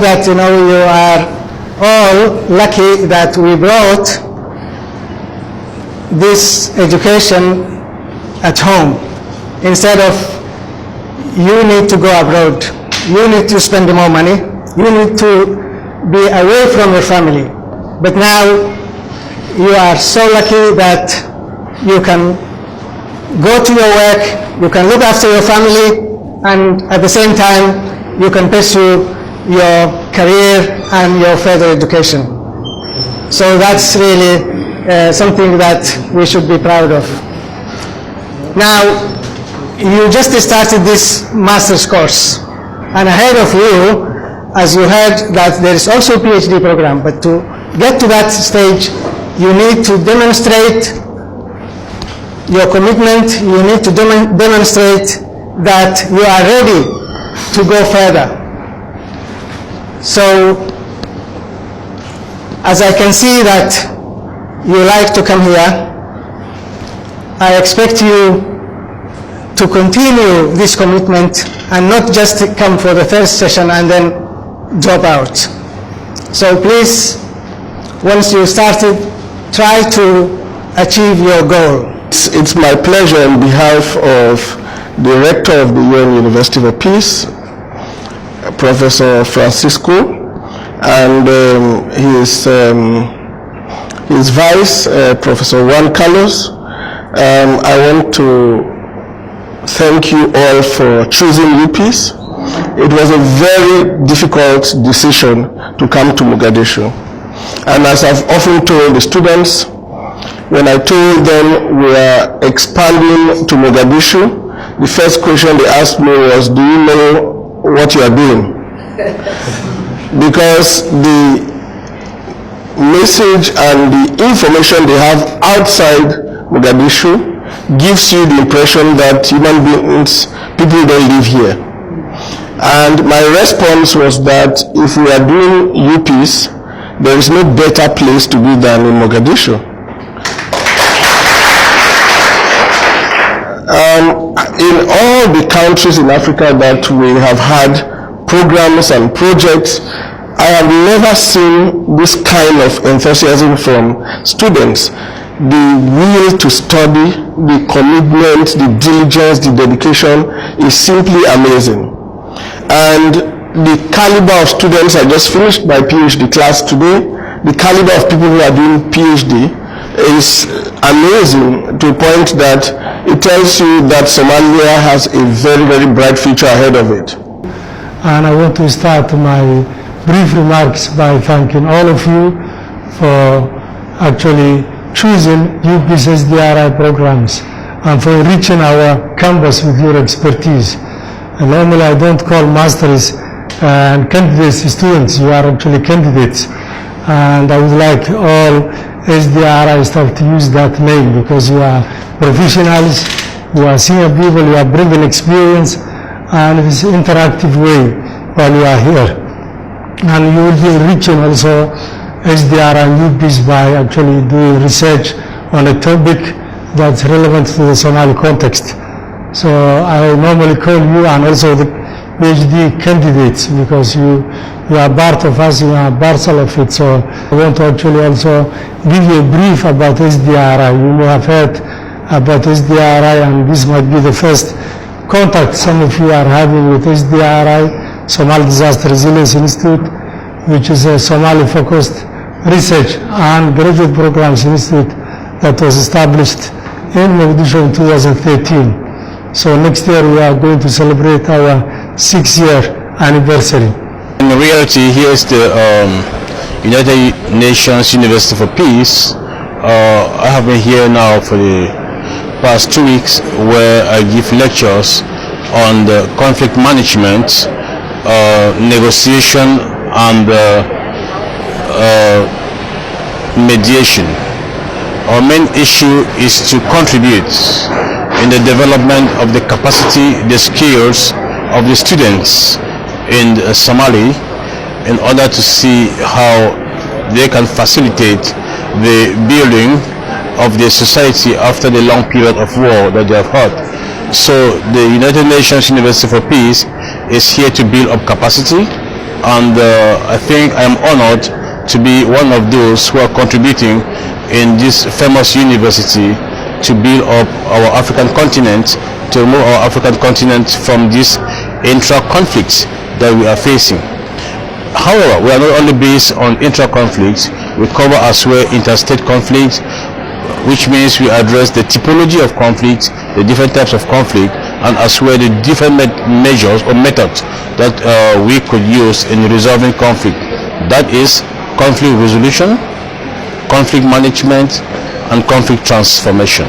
glad that you are all lucky that we brought this education at home instead of you need to go abroad, you need to spend more money, you need to be away from your family. But now you are so lucky that you can go to your work, you can look after your family, and at the same time you can pursue your career and your further education. So that's really something that we should be proud of. Now, you just started this master's course, and ahead of you, as you heard, that there is also a PhD program, but to get to that stage, you need to demonstrate your commitment, you need to demonstrate that you are ready to go further. So, as I can see that you like to come here, I expect you to continue this commitment and not just come for the first session and then drop out. So please, once you started, try to achieve your goal. It's my pleasure on behalf of the Rector of the UN University for Peace, Professor Francisco, and his Vice, Professor Juan Carlos. I want to thank you all for choosing UPeace. It was a very difficult decision to come to Mogadishu. And as I've often told the students, when I told them we are expanding to Mogadishu, the first question they asked me was, do you know what you are doing? Because the message and the information they have outside Mogadishu gives you the impression that human beings, people don't live here. And my response was that if we are doing UPeace, there is no better place to be than in Mogadishu. In all the countries in Africa that we have had programs and projects, I have never seen this kind of enthusiasm from students. The will to study, the commitment, the diligence, the dedication is simply amazing. And the caliber of students, I just finished my PhD class today, the caliber of people who are doing PhD is amazing, to a point that it tells you that Somalia has a very, very bright future ahead of it. And I want to start my brief remarks by thanking all of you for actually choosing UPeace SDRI programs and for enriching our campus with your expertise. And normally I don't call masters and candidates students, you are actually candidates. And I would like all SDRI staff to use that name because you are professionals, you are senior people, you are bringing experience, and it is an interactive way while you are here. And you will be enriching also SDRI and UPeace by actually doing research on a topic that's relevant to the Somali context. So I normally call you and also the PhD candidates because you are part of us, you are parcel of it. So I want to actually also give you a brief about SDRI. You may have heard about SDRI, and this might be the first contact some of you are having with SDRI, Somali Disaster Resilience Institute, which is a Somali-focused research and graduate programs institute that was established in Mogadishu in 2013. So next year we are going to celebrate our 6-year anniversary. In reality, here is the United Nations University for Peace. I have been here now for the past 2 weeks, where I give lectures on the conflict management, negotiation, and mediation. Our main issue is to contribute in the development of the capacity, the skills of the students in Somali, in order to see how they can facilitate the building of the society after the long period of war that they have had. So the United Nations University for Peace is here to build up capacity, and I think I am honored to be one of those who are contributing in this famous university to build up our African continent, to remove our African continent from this intra-conflict that we are facing. However, we are not only based on intra-conflict, we cover as well interstate conflict, which means we address the typology of conflict, the different types of conflict, and as well the different measures or methods that we could use in resolving conflict. That is conflict resolution, conflict management, and conflict transformation.